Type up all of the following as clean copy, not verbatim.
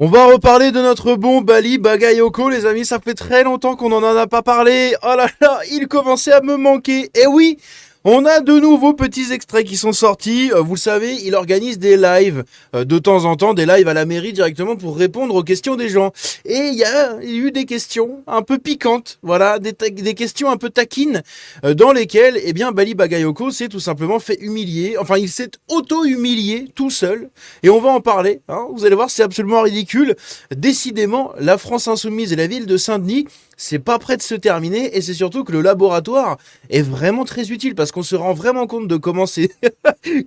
On va reparler de notre bon Bali Bagayoko, les amis. Ça fait très longtemps qu'on n'en a pas parlé. Oh là là, il commençait à me manquer. Et oui, on a de nouveaux petits extraits qui sont sortis. Vous le savez, il organise des lives de temps en temps, des lives à la mairie directement pour répondre aux questions des gens. Et il y a eu des questions un peu piquantes, voilà, des questions un peu taquines, dans lesquelles, eh bien, Bali Bagayoko s'est tout simplement fait humilier. Enfin, il s'est auto-humilié tout seul. Et on va en parler, hein. Vous allez voir, c'est absolument ridicule. Décidément, la France Insoumise et la ville de Saint-Denis, c'est pas prêt de se terminer. Et c'est surtout que le laboratoire est vraiment très utile parce qu'on se rend vraiment compte de comment c'est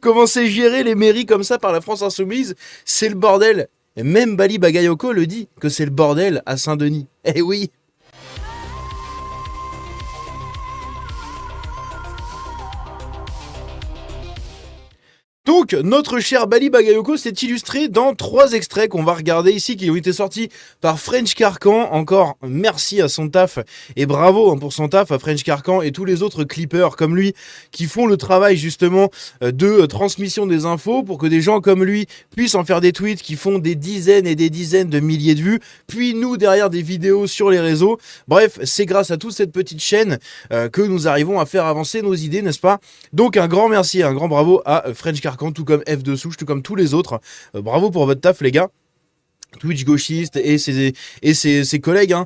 comment c'est géré les mairies comme ça par la France Insoumise. C'est le bordel. Et même Bali Bagayoko le dit, que c'est le bordel à Saint-Denis. Eh oui. Donc, notre cher Bali Bagayoko s'est illustré dans 3 extraits qu'on va regarder ici, qui ont été sortis par French Carcan. Encore merci à son taf et bravo pour son taf à French Carcan et tous les autres clippers comme lui qui font le travail justement de transmission des infos pour que des gens comme lui puissent en faire des tweets qui font des dizaines et des dizaines de milliers de vues, puis nous derrière des vidéos sur les réseaux. Bref, c'est grâce à toute cette petite chaîne que nous arrivons à faire avancer nos idées, n'est-ce pas? Donc un grand merci, un grand bravo à French Carcan, tout comme F de Souche, tout comme tous les autres. Bravo pour votre taf, les gars. Twitch gauchiste et ses collègues. Hein.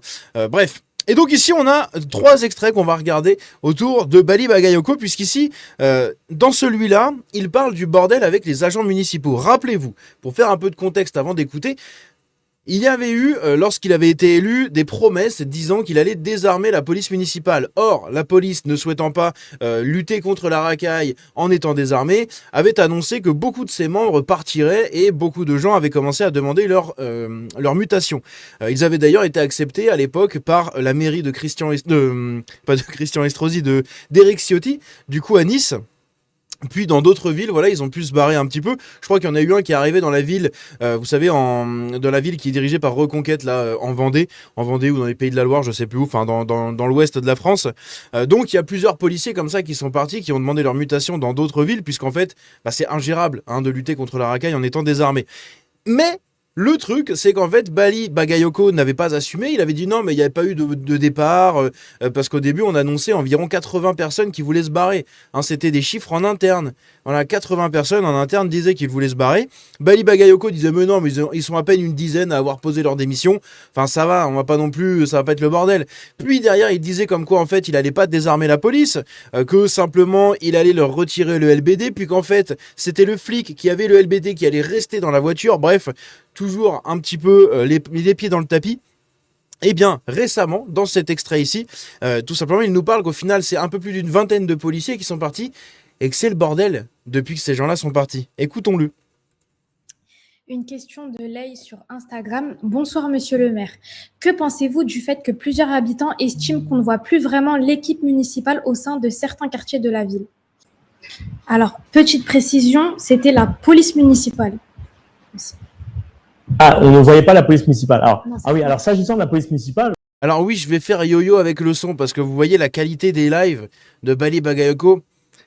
Bref. Et donc ici, on a 3 extraits qu'on va regarder autour de Bali Bagayoko, puisqu'ici, dans celui-là, il parle du bordel avec les agents municipaux. Rappelez-vous, pour faire un peu de contexte avant d'écouter, il y avait eu, lorsqu'il avait été élu, des promesses disant qu'il allait désarmer la police municipale. Or, la police, ne souhaitant pas lutter contre la racaille en étant désarmée, avait annoncé que beaucoup de ses membres partiraient et beaucoup de gens avaient commencé à demander leur mutation. Ils avaient d'ailleurs été acceptés à l'époque par la mairie de pas de Christian Estrosi, d'Eric Ciotti, du coup à Nice. Puis dans d'autres villes, voilà, ils ont pu se barrer un petit peu. Je crois qu'il y en a eu un qui est arrivé dans la ville, vous savez, dans la ville qui est dirigée par Reconquête, là, en Vendée ou dans les Pays de la Loire, je sais plus où, enfin dans l'ouest de la France. Donc il y a plusieurs policiers comme ça qui sont partis, qui ont demandé leur mutation dans d'autres villes, puisqu'en fait, bah, c'est ingérable hein, de lutter contre la racaille en étant désarmé. Mais le truc, c'est qu'en fait, Bali Bagayoko n'avait pas assumé. Il avait dit non, mais il n'y avait pas eu de départ. Parce qu'au début, on annonçait environ 80 personnes qui voulaient se barrer. Hein, c'était des chiffres en interne. Voilà, 80 personnes en interne disaient qu'ils voulaient se barrer. Bali Bagayoko disait mais non, mais ils sont à peine une dizaine à avoir posé leur démission. Enfin, ça va, on va pas non plus, ça va pas être le bordel. Puis derrière, il disait comme quoi, en fait, il allait pas désarmer la police. Que simplement, il allait leur retirer le LBD. Puis qu'en fait, c'était le flic qui avait le LBD qui allait rester dans la voiture. Bref, toujours un petit peu les pieds dans le tapis. Eh bien, récemment, dans cet extrait ici, tout simplement, il nous parle qu'au final, c'est un peu plus d'une vingtaine de policiers qui sont partis et que c'est le bordel depuis que ces gens-là sont partis. Écoutons-le. Une question de Lei sur Instagram. Bonsoir Monsieur le maire. Que pensez-vous du fait que plusieurs habitants estiment qu'on ne voit plus vraiment l'équipe municipale au sein de certains quartiers de la ville? Alors, petite précision, c'était la police municipale. Ah, on ne voyait pas la police municipale. Alors, Non, ah oui, alors s'agissant de la police municipale. Alors oui, je vais faire yo-yo avec le son parce que vous voyez la qualité des lives de Bali Bagayoko.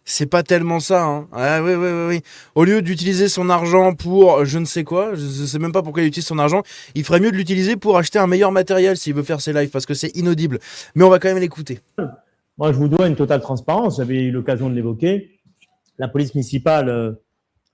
C'est pas tellement ça, hein. Ah oui. Au lieu d'utiliser son argent pour je ne sais quoi, je sais même pas pourquoi il utilise son argent, il ferait mieux de l'utiliser pour acheter un meilleur matériel s'il veut faire ses lives parce que c'est inaudible. Mais on va quand même l'écouter. Moi, je vous dois une totale transparence. J'avais eu l'occasion de l'évoquer. La police municipale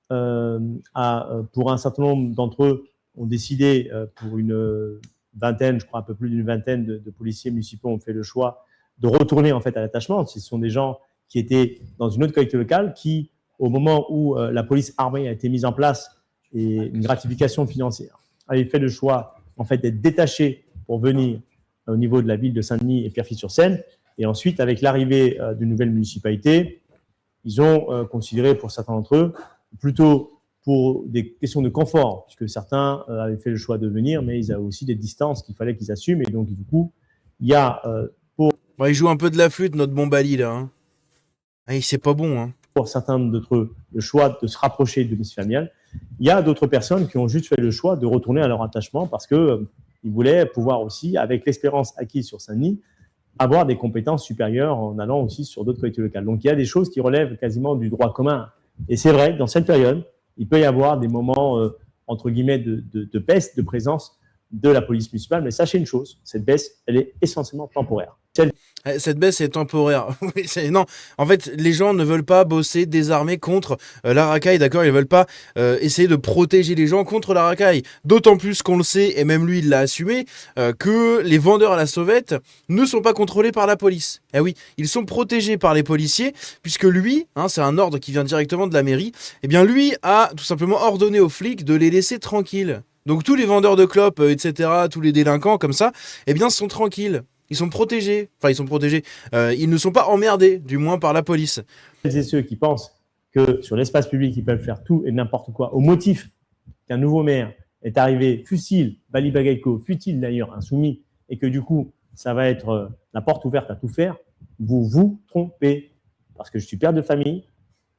pour un certain nombre d'entre eux, ont décidé, pour une vingtaine, je crois un peu plus d'une vingtaine de policiers municipaux ont fait le choix de retourner en fait à l'attachement. Ce sont des gens qui étaient dans une autre collectivité locale qui, au moment où la police armée a été mise en place et une gratification financière, avaient fait le choix en fait d'être détachés pour venir au niveau de la ville de Saint-Denis et Pierrefitte-sur-Seine. Et ensuite, avec l'arrivée d'une nouvelle municipalité, ils ont considéré pour certains d'entre eux, plutôt pour des questions de confort, puisque certains avaient fait le choix de venir, mais ils avaient aussi des distances qu'il fallait qu'ils assument. Et donc, du coup, il y a il joue un peu de la flûte, notre bon Bali, là. Hein. Ah, c'est pas bon. Hein. Pour certains d'entre eux, le choix de se rapprocher du domicile familial. Il y a d'autres personnes qui ont juste fait le choix de retourner à leur attachement parce qu'ils voulaient pouvoir aussi, avec l'expérience acquise sur Saint-Denis, avoir des compétences supérieures en allant aussi sur d'autres collectivités locales. Donc, il y a des choses qui relèvent quasiment du droit commun. Et c'est vrai que dans cette période, il peut y avoir des moments entre guillemets, de baisse de présence de la police municipale. Mais sachez une chose, cette baisse, elle est essentiellement temporaire. Cette baisse est temporaire. Non, en fait, les gens ne veulent pas bosser désarmés contre la racaille, d'accord. Ils ne veulent pas essayer de protéger les gens contre la racaille. D'autant plus qu'on le sait, et même lui, il l'a assumé, que les vendeurs à la sauvette ne sont pas contrôlés par la police. Eh oui, ils sont protégés par les policiers, puisque lui, c'est un ordre qui vient directement de la mairie, eh bien lui a tout simplement ordonné aux flics de les laisser tranquilles. Donc tous les vendeurs de clopes, etc., tous les délinquants comme ça, eh bien sont tranquilles. Ils sont protégés. Enfin, ils sont protégés. Ils ne sont pas emmerdés, du moins par la police. Celles et ceux qui pensent que sur l'espace public, ils peuvent faire tout et n'importe quoi, au motif qu'un nouveau maire est arrivé, fût-il Bali Bagayoko, fût-il d'ailleurs insoumis, et que du coup, ça va être la porte ouverte à tout faire, vous vous trompez. Parce que je suis père de famille,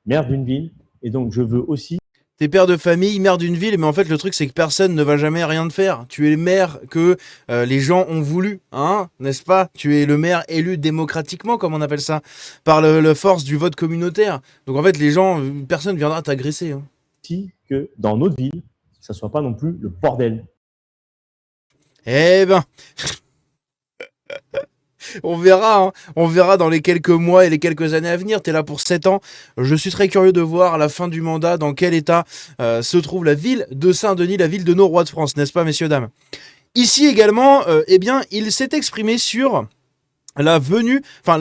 maire d'une ville, et donc je veux aussi... T'es père de famille, maire d'une ville, mais en fait le truc c'est que personne ne va jamais rien te faire. Tu es le maire que les gens ont voulu, n'est-ce pas? Tu es le maire élu démocratiquement, comme on appelle ça, par la force du vote communautaire. Donc en fait les gens, personne ne viendra t'agresser. aussi que dans notre ville, ça soit pas non plus le bordel. Eh ben... On verra dans les quelques mois et les quelques années à venir. T'es là pour 7 ans. Je suis très curieux de voir à la fin du mandat dans quel état se trouve la ville de Saint-Denis, la ville de nos rois de France, n'est-ce pas, messieurs, dames? Ici également, eh bien, il s'est exprimé sur la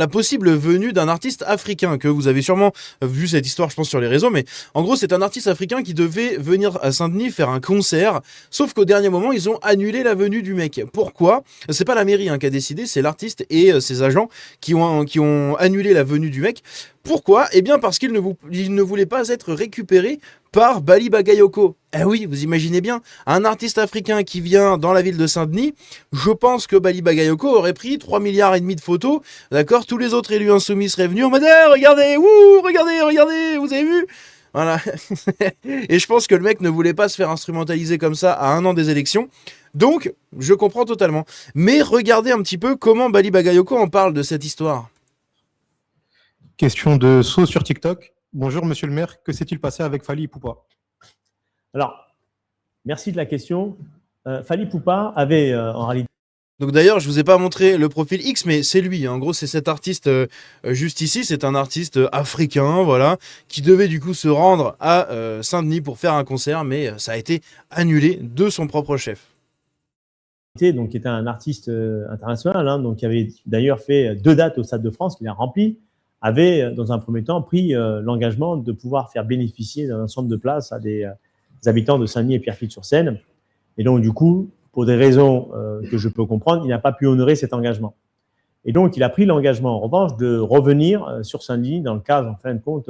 possible venue d'un artiste africain, que vous avez sûrement vu cette histoire, je pense, sur les réseaux, mais en gros, c'est un artiste africain qui devait venir à Saint-Denis faire un concert, sauf qu'au dernier moment, ils ont annulé la venue du mec. Pourquoi? C'est pas la mairie qui a décidé, c'est l'artiste et ses agents qui ont annulé la venue du mec. Pourquoi? Eh bien parce qu'il ne voulait pas être récupéré par Bali Bagayoko. Eh oui, vous imaginez bien, un artiste africain qui vient dans la ville de Saint-Denis, je pense que Bali Bagayoko aurait pris 3,5 milliards de photos, d'accord? Tous les autres élus insoumis seraient venus en mode « regardez, regardez, vous avez vu ?» Voilà. Et je pense que le mec ne voulait pas se faire instrumentaliser comme ça à 1 an des élections. Donc, je comprends totalement. Mais regardez un petit peu comment Bali Bagayoko en parle de cette histoire. Question de saut sur TikTok. Bonjour, monsieur le maire. Que s'est-il passé avec Fally Ipupa? Alors, merci de la question. Fally Ipupa avait en réalité... Donc d'ailleurs, je vous ai pas montré le profil X, mais c'est lui. En gros, c'est cet artiste juste ici. C'est un artiste africain, voilà, qui devait du coup se rendre à Saint-Denis pour faire un concert, mais ça a été annulé de son propre chef. Donc, qui était un artiste international, donc qui avait d'ailleurs fait 2 dates au Stade de France, qu'il a rempli, avait dans un premier temps pris l'engagement de pouvoir faire bénéficier d'un ensemble de places à des habitants de Saint-Denis et Pierrefitte-sur-Seine. Et donc, du coup, pour des raisons que je peux comprendre, il n'a pas pu honorer cet engagement. Et donc, il a pris l'engagement, en revanche, de revenir sur Saint-Denis dans le cadre, en fin de compte,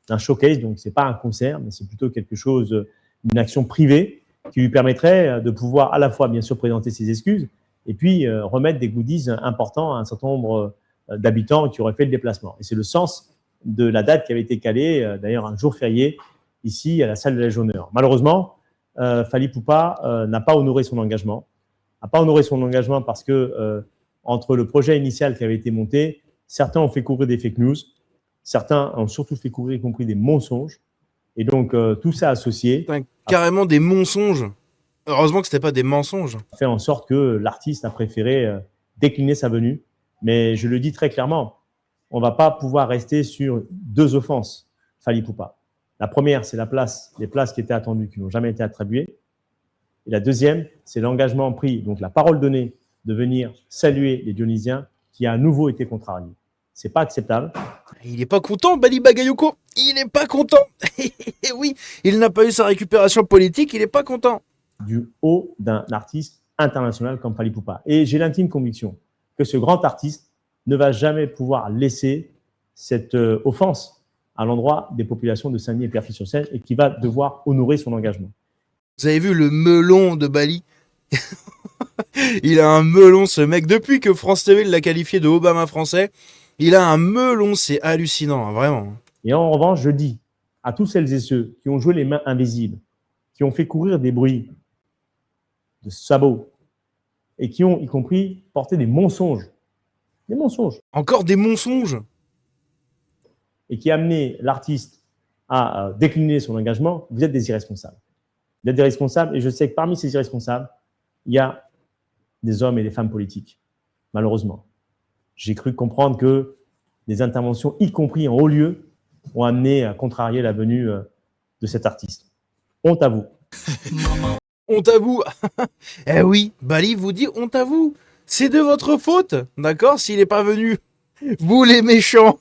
d'un showcase. Donc, ce n'est pas un concert, mais c'est plutôt quelque chose, une action privée qui lui permettrait de pouvoir à la fois, bien sûr, présenter ses excuses et puis remettre des goodies importants à un certain nombre d'habitants qui auraient fait le déplacement. Et c'est le sens de la date qui avait été calée, d'ailleurs un jour férié, ici à la salle de la Légionneur. Malheureusement, Fally Ipupa n'a pas honoré son engagement. N'a pas honoré son engagement parce que entre le projet initial qui avait été monté, certains ont fait courir des fake news, certains ont surtout fait courir y compris des mensonges. Et donc, tout ça associé... Carrément des mensonges. Heureusement que ce n'était pas des mensonges. Fait en sorte que l'artiste a préféré décliner sa venue. Mais je le dis très clairement, on ne va pas pouvoir rester sur 2 offenses, Fally Ipupa. La première, c'est les places qui étaient attendues, qui n'ont jamais été attribuées. Et la deuxième, c'est l'engagement pris, donc la parole donnée de venir saluer les Dionysiens, qui a à nouveau été contrarié. Ce n'est pas acceptable. Il n'est pas content, Bali Bagayoko. Il n'est pas content. Oui, il n'a pas eu sa récupération politique, il n'est pas content. Du haut d'un artiste international comme Fally Ipupa. Et j'ai l'intime conviction que ce grand artiste ne va jamais pouvoir laisser cette offense à l'endroit des populations de Saint-Denis et Pierrefitte-sur-Seine et qui va devoir honorer son engagement. Vous avez vu le melon de Bali? Il a un melon, ce mec. Depuis que France TV l'a qualifié de Obama français, il a un melon, c'est hallucinant, vraiment. Et en revanche, je dis à tous celles et ceux qui ont joué les mains invisibles, qui ont fait courir des bruits de sabots, et qui ont, y compris, porté des mensonges. Des mensonges. Encore des mensonges. Et qui a amené l'artiste à décliner son engagement, vous êtes des irresponsables. Il y a des responsables, et je sais que parmi ces irresponsables, il y a des hommes et des femmes politiques, malheureusement. J'ai cru comprendre que des interventions, y compris en haut lieu, ont amené à contrarier la venue de cet artiste. Honte à vous. Honte à vous. Eh oui, Bali vous dit honte à vous. C'est de votre faute, d'accord, s'il n'est pas venu. Vous les méchants.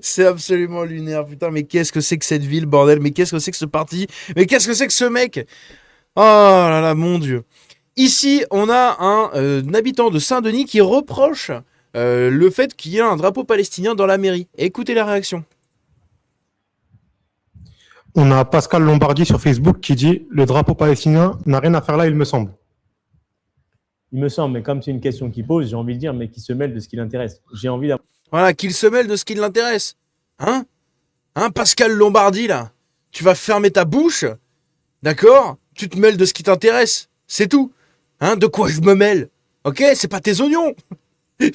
C'est absolument lunaire, putain, mais qu'est-ce que c'est que cette ville, bordel, mais qu'est-ce que c'est que ce parti, mais qu'est-ce que c'est que ce mec. Oh là là, mon Dieu. Ici, on a un habitant de Saint-Denis qui reproche le fait qu'il y ait un drapeau palestinien dans la mairie. Écoutez la réaction. On a Pascal Lombardi sur Facebook qui dit « Le drapeau palestinien n'a rien à faire là, il me semble ». Il me semble, mais comme c'est une question qu'il pose, j'ai envie de dire, mais qui se mêle de ce qui l'intéresse. J'ai envie d'avoir... Voilà, qu'il se mêle de ce qui l'intéresse. Hein, Pascal Lombardi, là. Tu vas fermer ta bouche, d'accord? Tu te mêles de ce qui t'intéresse. C'est tout. De quoi je me mêle? Ok, c'est pas tes oignons.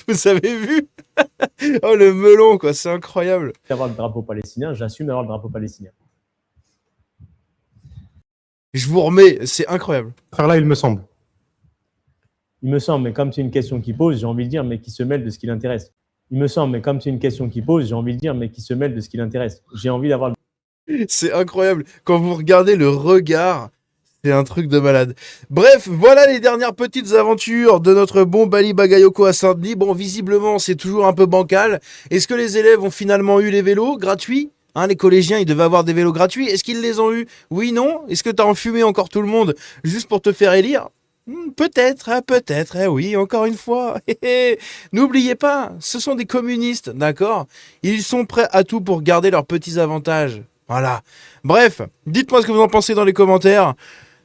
Vous avez vu? Oh, le melon, quoi, c'est incroyable. D'avoir le drapeau palestinien, j'assume d'avoir le drapeau palestinien. Je vous remets, c'est incroyable. Faire là, il me semble. Il me semble, mais comme c'est une question qu'il pose, j'ai envie de dire, mais qui se mêle de ce qui l'intéresse. Il me semble, mais comme c'est une question qu'il pose, j'ai envie de dire, mais qui se mêle de ce qui l'intéresse. J'ai envie d'avoir... C'est incroyable. Quand vous regardez le regard, c'est un truc de malade. Bref, voilà les dernières petites aventures de notre bon Bali Bagayoko à Saint-Denis. Bon, visiblement, c'est toujours un peu bancal. Est-ce que les élèves ont finalement eu les vélos gratuits? Les collégiens, ils devaient avoir des vélos gratuits. Est-ce qu'ils les ont eu? Oui, non? Est-ce que t'as enfumé encore tout le monde juste pour te faire élire? Peut-être, peut-être, oui, encore une fois. N'oubliez pas, ce sont des communistes, d'accord? Ils sont prêts à tout pour garder leurs petits avantages. Voilà. Bref, dites-moi ce que vous en pensez dans les commentaires.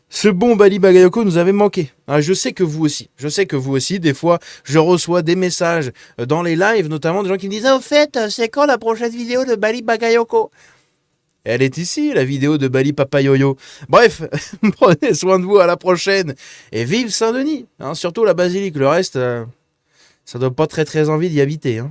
Ce bon Bali Bagayoko nous avait manqué. Je sais que vous aussi. Des fois, je reçois des messages dans les lives, notamment des gens qui me disent « Au fait, c'est quand la prochaine vidéo de Bali Bagayoko ?» Elle est ici, la vidéo de Bali Papayoyo. Bref, prenez soin de vous, à la prochaine. Et vive Saint-Denis, surtout la basilique. Le reste, ça donne pas très envie d'y habiter.